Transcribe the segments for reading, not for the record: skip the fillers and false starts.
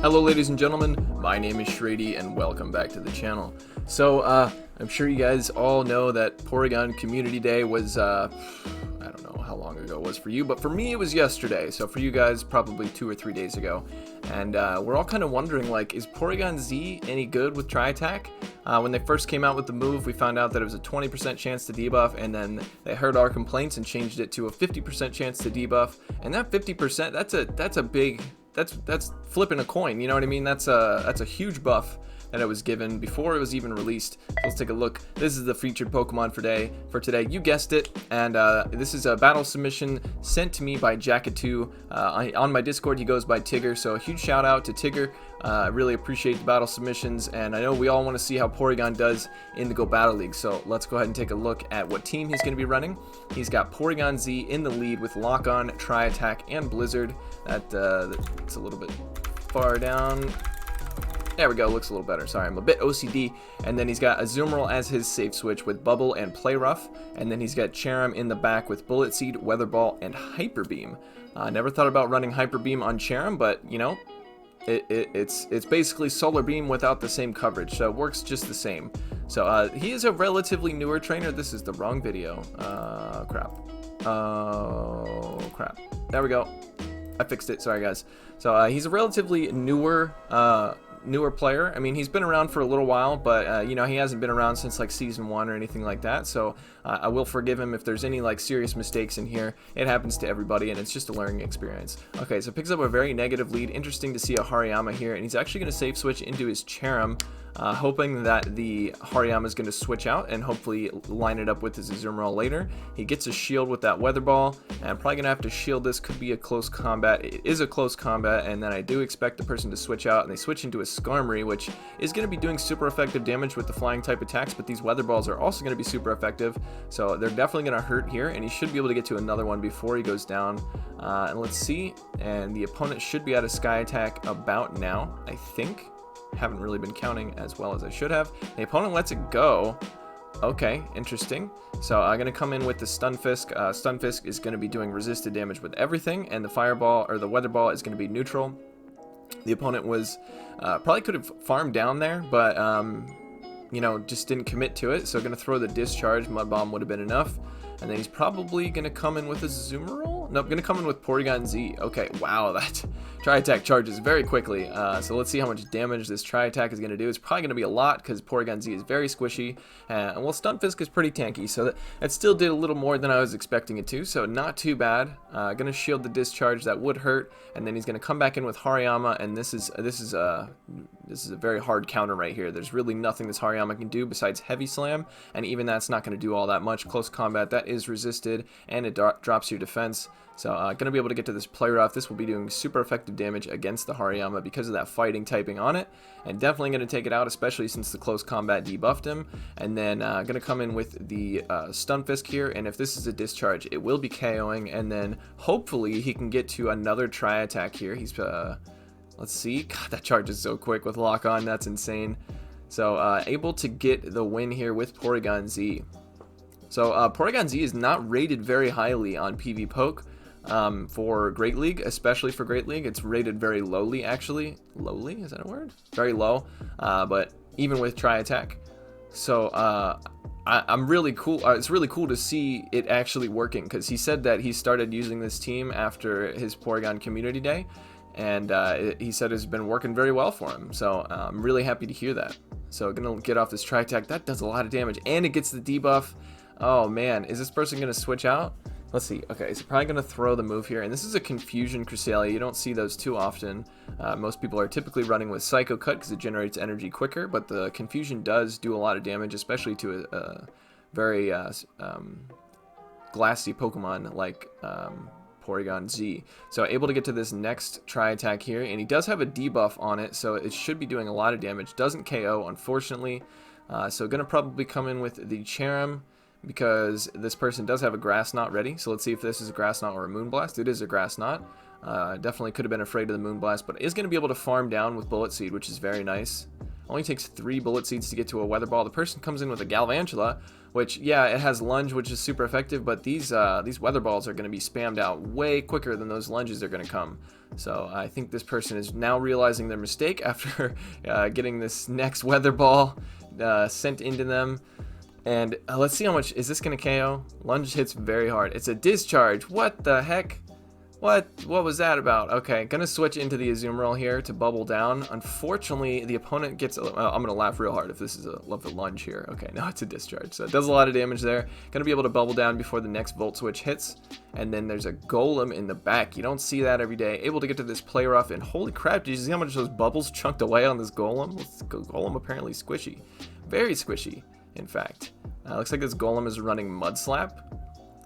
Hello ladies and gentlemen, my name is shraydee and welcome back to the channel. So I'm sure you guys all know that Porygon Community Day was, I don't know how long ago it was for you, but for me it was yesterday, so for you guys probably 2 or 3 days ago. And we're all kind of wondering, like, is Porygon-Z any good with Tri-Attack? When they first came out with the move, we found out that it was a 20% chance to debuff, and then they heard our complaints and changed it to a 50% chance to debuff. And that 50%, that's a big... That's flipping a coin, you know what I mean? That's a huge buff that it was given before it was even released. So let's take a look. This is the featured Pokemon for today. You guessed it, and this is a battle submission sent to me by Jackitue. On my Discord, he goes by Tigger, so a huge shout out to Tigger. I really appreciate the battle submissions, and I know we all want to see how Porygon does in the Go Battle League, so let's go ahead and take a look at what team he's going to be running. He's got Porygon-Z in the lead with Lock-On, Tri-Attack, and Blizzard. That's a little bit far down. There we go, looks a little better. Sorry, I'm a bit OCD. And then he's got Azumarill as his safe switch with Bubble and Play Rough. And then he's got Cherrim in the back with Bullet Seed, Weather Ball, and Hyper Beam. Never thought about running Hyper Beam on Cherrim, but you know, it's basically Solar Beam without the same coverage, so it works just the same. So he is a relatively newer trainer. This is the wrong video. Crap. Oh, crap. There we go. I fixed it. Sorry, guys. So he's a relatively newer player. I mean, he's been around for a little while, but you know, he hasn't been around since like season 1 or anything like that. So I will forgive him if there's any like serious mistakes in here. It happens to everybody, and it's just a learning experience. Okay, so picks up a very negative lead. Interesting to see a Hariyama here, and he's actually going to safe switch into his Cherrim. Hoping that the Hariyama is going to switch out and hopefully line it up with his Azumarill later. He gets a shield with that Weather Ball, and I'm probably going to have to shield this. Could be a close combat. It is a close combat, and then I do expect the person to switch out, and they switch into a Skarmory, which is going to be doing super effective damage with the flying type attacks, but these Weather Balls are also going to be super effective, so they're definitely going to hurt here, and he should be able to get to another one before he goes down. And let's see, and the opponent should be out of Sky Attack about now, I think. Haven't really been counting as well as I should have. The opponent lets it go. Okay, interesting. So I'm going to come in with the Stunfisk. Stunfisk is going to be doing resisted damage with everything, and the Fireball or the Weather Ball is going to be neutral. The opponent was probably could have farmed down there, but you know, just didn't commit to it. So going to throw the Discharge. Mud Bomb would have been enough. And then he's probably going to come in with a Azumarill? Nope, going to come in with Porygon-Z. Okay, wow, that Tri-Attack charges very quickly. So let's see how much damage this Tri-Attack is going to do. It's probably going to be a lot because Porygon-Z is very squishy. And well, Stunfisk is pretty tanky, so that still did a little more than I was expecting it to. So not too bad. Going to shield the Discharge. That would hurt. And then he's going to come back in with Hariyama, and this is a very hard counter right here. There's really nothing this Hariyama can do besides Heavy Slam, and even that's not going to do all that much. Close combat, that is resisted, and it drops your defense. So going to be able to get to this Play Rough. This will be doing super effective damage against the Hariyama because of that fighting typing on it, and definitely going to take it out, especially since the close combat debuffed him. And then going to come in with the Stunfisk here, and if this is a Discharge, it will be KOing, and then hopefully he can get to another Tri-Attack here. He's let's see. God, that charges so quick with Lock-On. That's insane. So able to get the win here with Porygon-Z. So Porygon-Z is not rated very highly on Pvpoke for Great League, especially for Great League. It's rated very lowly, actually. Lowly? Is that a word? Very low, but even with Tri-Attack. So I'm really cool. It's really cool to see it actually working, because he said that he started using this team after his Porygon Community Day, and he said it's been working very well for him. So I'm really happy to hear that. So gonna get off this Tri-Attack. That does a lot of damage, and it gets the debuff. Oh man, is this person gonna switch out? Let's see. Okay, so probably gonna throw the move here, and this is a Confusion Cresselia. You don't see those too often. Most people are typically running with Psycho Cut because it generates energy quicker, but the Confusion does do a lot of damage, especially to a very glassy Pokemon like Porygon-Z. So able to get to this next Tri-Attack here, and he does have a debuff on it, so it should be doing a lot of damage. Doesn't KO, unfortunately. So gonna probably come in with the Cherrim, because this person does have a Grass Knot ready. So let's see if this is a Grass Knot or a Moonblast. It is a Grass Knot. Definitely could have been afraid of the Moonblast, but is going to be able to farm down with Bullet Seed, which is very nice. Only takes 3 Bullet Seeds to get to a Weather Ball. The person comes in with a Galvantula, which, yeah, it has lunge, which is super effective, but these weather balls are going to be spammed out way quicker than those lunges are going to come. So I think this person is now realizing their mistake after getting this next weather ball sent into them. And let's see how much, is this going to KO? Lunge hits very hard. It's a discharge. What the heck? What was that about? Okay, gonna switch into the Azumarill here to bubble down. Unfortunately, the opponent gets, I'm gonna laugh real hard if this is a lunge here. Okay, no, it's a discharge, so it does a lot of damage there. Gonna be able to bubble down before the next Volt Switch hits. And then there's a Golem in the back. You don't see that every day. Able to get to this play rough, and holy crap, did you see how much those bubbles chunked away on this Golem? This Golem apparently squishy. Very squishy, in fact. Looks like this Golem is running Mud Slap.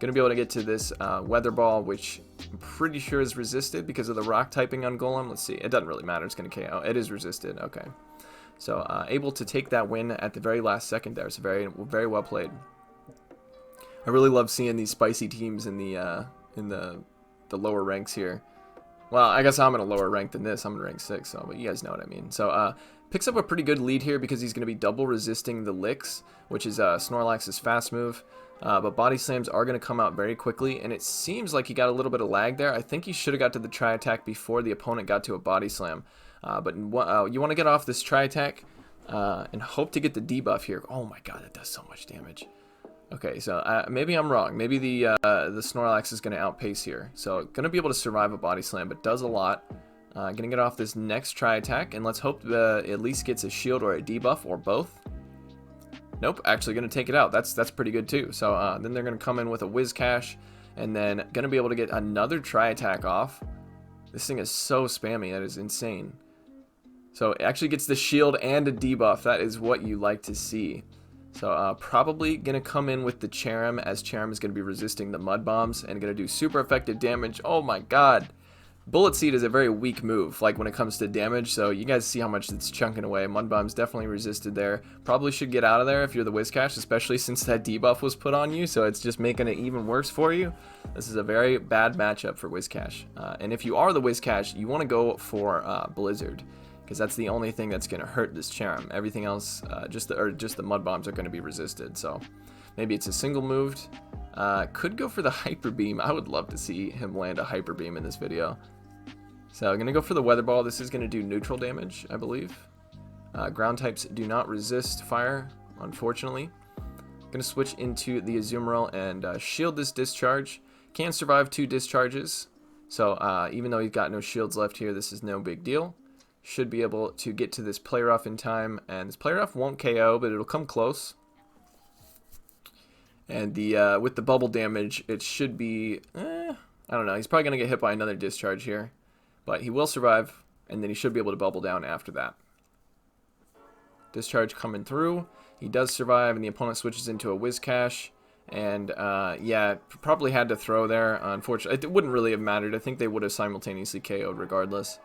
Gonna be able to get to this Weather Ball, which I'm pretty sure is resisted because of the rock typing on Golem. Let's see. It doesn't really matter. It's gonna KO. It is resisted. Okay. So able to take that win at the very last second there. So very well played. I really love seeing these spicy teams in the lower ranks here. Well, I guess I'm in a lower rank than this. I'm in rank 6, so but you guys know what I mean. So picks up a pretty good lead here because he's going to be double resisting the licks, which is Snorlax's fast move. But body slams are going to come out very quickly, and it seems like he got a little bit of lag there. I think he should have got to the tri attack before the opponent got to a body slam. But you want to get off this tri attack and hope to get the debuff here. Oh my god, that does so much damage. Okay, so maybe I'm wrong. Maybe the Snorlax is going to outpace here. So going to be able to survive a body slam, but does a lot. Going to get off this next tri attack, and let's hope at least gets a shield or a debuff or both. Nope, actually going to take it out. That's pretty good too. So then they're going to come in with a Whiz Cash, and then going to be able to get another tri attack off. This thing is so spammy. That is insane. So it actually gets the shield and a debuff. That is what you like to see. So probably going to come in with the Cherim, as Cherim is going to be resisting the Mud Bombs and going to do super effective damage. Oh my god. Bullet Seed is a very weak move, like when it comes to damage, so you guys see how much it's chunking away. Mud Bomb's definitely resisted there. Probably should get out of there if you're the Whiscash, especially since that debuff was put on you, so it's just making it even worse for you. This is a very bad matchup for Whiscash. And if you are the Whiscash, you want to go for Blizzard, because that's the only thing that's going to hurt this Cherim. Everything else, just the Mud Bombs are going to be resisted, so maybe it's a single moved. Could go for the Hyper Beam. I would love to see him land a Hyper Beam in this video. So I'm going to go for the Weather Ball. This is going to do neutral damage, I believe. Ground types do not resist fire, unfortunately. Going to switch into the Azumarill and shield this discharge. Can survive 2 discharges. So even though he's got no shields left here, this is no big deal. Should be able to get to this Play Rough in time. And this Play Rough won't KO, but it'll come close. And with the bubble damage, it should be... I don't know. He's probably going to get hit by another discharge here. But he will survive, and then he should be able to bubble down after that. Discharge coming through. He does survive, and the opponent switches into a Whiscash. And, yeah, probably had to throw there. Unfortunately, it wouldn't really have mattered. I think they would have simultaneously KO'd regardless.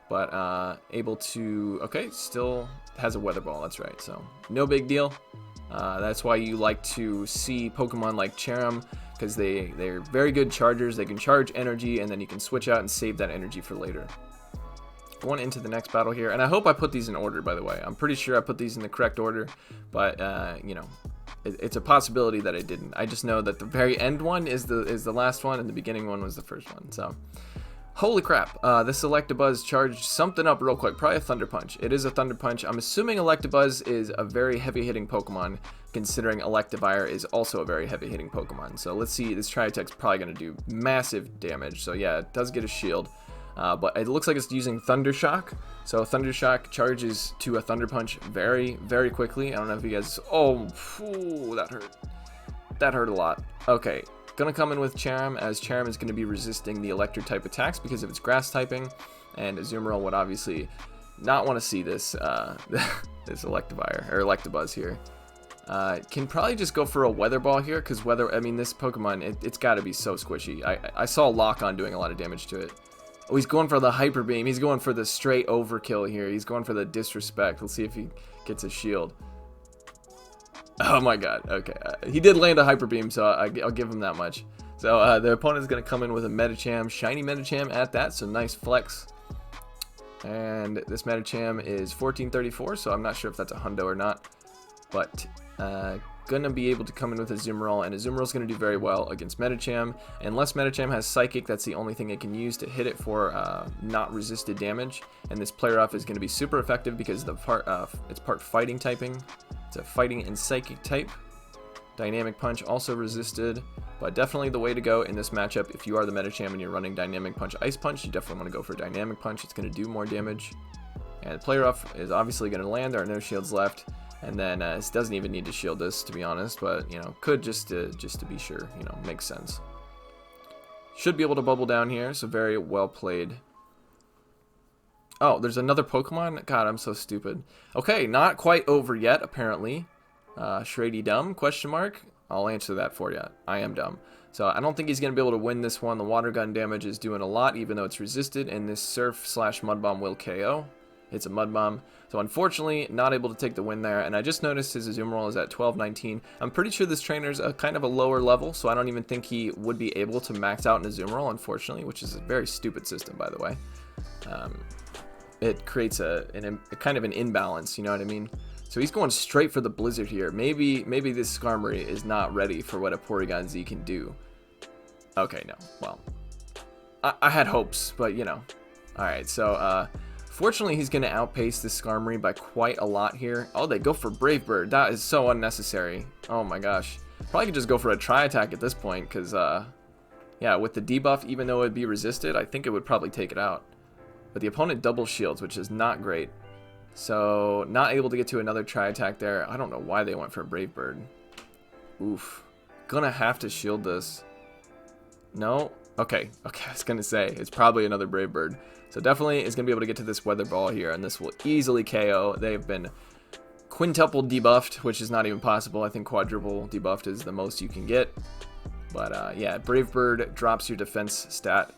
But able to... Okay, still has a Weather Ball. That's right. So, no big deal. That's why you like to see Pokemon like Cherim, because they're very good chargers. They can charge energy, and then you can switch out and save that energy for later. Going into the next battle here, and I hope I put these in order, by the way. I'm pretty sure I put these in the correct order, but you know, it's a possibility that I didn't. I just know that the very end one is the last one, and the beginning one was the first one. So, holy crap! This Electabuzz charged something up real quick. Probably a Thunder Punch. It is a Thunder Punch. I'm assuming Electabuzz is a very heavy-hitting Pokemon, considering Electivire is also a very heavy-hitting Pokemon. So let's see. This Tri-Attack's probably going to do massive damage. So yeah, it does get a shield. But it looks like it's using Thunder Shock. So Thunder Shock charges to a Thunder Punch very, very quickly. I don't know if you guys... Oh, phew, that hurt. That hurt a lot. Okay. Gonna come in with Cherim, as Cherim is going to be resisting the electric type attacks because of its grass typing, and Azumarill would obviously not want to see this this Electivire or Electabuzz here. Can probably just go for a Weather Ball here, because this Pokemon, it's got to be so squishy. I saw Lock-On doing a lot of damage to it. Oh, he's going for the Hyper Beam. He's going for the straight overkill here. He's going for the disrespect. Let's see if he gets a shield. Oh my god, okay. He did land a Hyper Beam, so I'll give him that much. So the opponent is going to come in with a Medicham, shiny Medicham at that, so nice flex. And this Medicham is 1434, so I'm not sure if that's a hundo or not. But going to be able to come in with Azumarill, and Azumarill is going to do very well against Medicham. Unless Medicham has Psychic, that's the only thing it can use to hit it for not resisted damage. And this Play Rough is going to be super effective because it's part fighting typing. It's a fighting and psychic type. Dynamic Punch also resisted, but definitely the way to go in this matchup. If you are the Medicham and you're running Dynamic Punch, Ice Punch, you definitely want to go for Dynamic Punch. It's going to do more damage. And Play Rough is obviously going to land. There are no shields left. And then it doesn't even need to shield this, to be honest, but, you know, could just to be sure, you know, makes sense. Should be able to bubble down here, so very well played. Oh, there's another Pokemon? God, I'm so stupid. Okay, not quite over yet, apparently. Shraydee dumb, question mark? I'll answer that for you. I am dumb. So I don't think he's going to be able to win this one. The water gun damage is doing a lot, even though it's resisted, and this Surf/Mud Bomb will KO. It's a Mud Bomb. So unfortunately, not able to take the win there. And I just noticed his Azumarill is at 12-19. I'm pretty sure this trainer's a kind of a lower level, so I don't even think he would be able to max out an Azumarill, unfortunately, which is a very stupid system, by the way. It creates a kind of an imbalance, you know what I mean? So he's going straight for the Blizzard here. Maybe this Skarmory is not ready for what a Porygon-Z can do. Okay, no. Well, I had hopes, but, you know. Alright, so, fortunately, he's going to outpace this Skarmory by quite a lot here. Oh, they go for Brave Bird. That is so unnecessary. Oh my gosh. Probably could just go for a Tri-Attack at this point, because, yeah, with the debuff, even though it would be resisted, I think it would probably take it out. But the opponent double shields, which is not great. So, not able to get to another Tri-Attack there. I don't know why they went for a Brave Bird. Oof. Gonna have to shield this. No? Okay, I was gonna say, it's probably another Brave Bird. So definitely is going to be able to get to this Weather Ball here, and this will easily KO. They've been quintuple debuffed, which is not even possible. I think quadruple debuffed is the most you can get. But yeah, Brave Bird drops your defense stat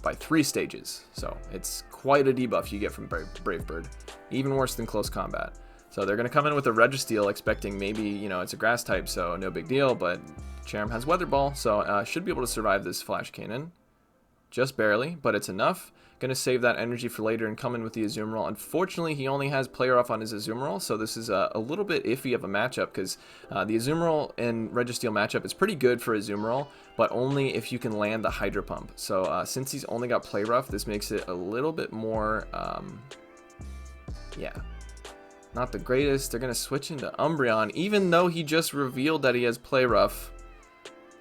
by 3 stages. So it's quite a debuff you get from Brave Bird. Even worse than Close Combat. So they're going to come in with a Registeel, expecting maybe, you know, it's a grass type, so no big deal. But Charm has Weather Ball, so should be able to survive this Flash Cannon. Just barely, but it's enough. Going to save that energy for later and come in with the Azumarill. Unfortunately, he only has Play Rough on his Azumarill, so this is a little bit iffy of a matchup, because the Azumarill and Registeel matchup is pretty good for Azumarill, but only if you can land the Hydro Pump. So since he's only got Play Rough, this makes it a little bit more, yeah, not the greatest. They're going to switch into Umbreon, even though he just revealed that he has Play Rough.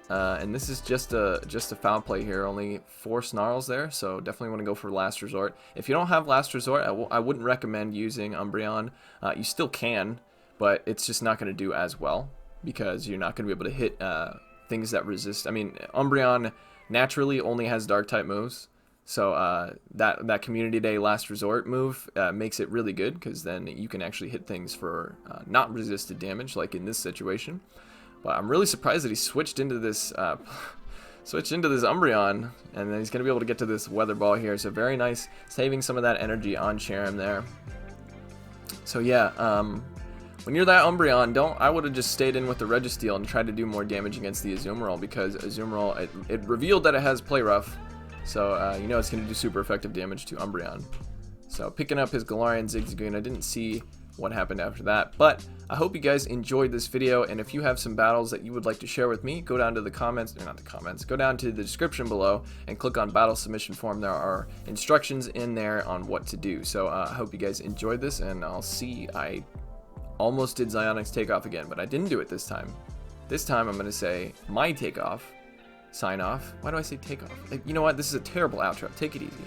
And this is just a foul play here. Only 4 Snarls there, so definitely want to go for Last Resort. If you don't have Last Resort, I wouldn't recommend using Umbreon. You still can, but it's just not going to do as well because you're not going to be able to hit things that resist. I mean, Umbreon naturally only has Dark-type moves, so that Community Day Last Resort move makes it really good because then you can actually hit things for not resisted damage, like in this situation. But I'm really surprised that he switched into this Umbreon, and then he's going to be able to get to this Weather Ball here. So very nice, saving some of that energy on Cherim there. So yeah, when you're that Umbreon, I would have just stayed in with the Registeel and tried to do more damage against the Azumarill, because Azumarill, it revealed that it has Play Rough, so you know it's going to do super effective damage to Umbreon. So picking up his Galarian Zigzagoon, I didn't see what happened after that, but I hope you guys enjoyed this video, and if you have some battles that you would like to share with me, go down to the comments, or not the comments, go down to the description below and click on battle submission form. There are instructions in there on what to do. So I hope you guys enjoyed this, and I'll see. I almost did Zionix takeoff again, but I didn't do it this time. This time I'm going to say my takeoff, sign off. Why do I say takeoff? You know what, this is a terrible outro. Take it easy.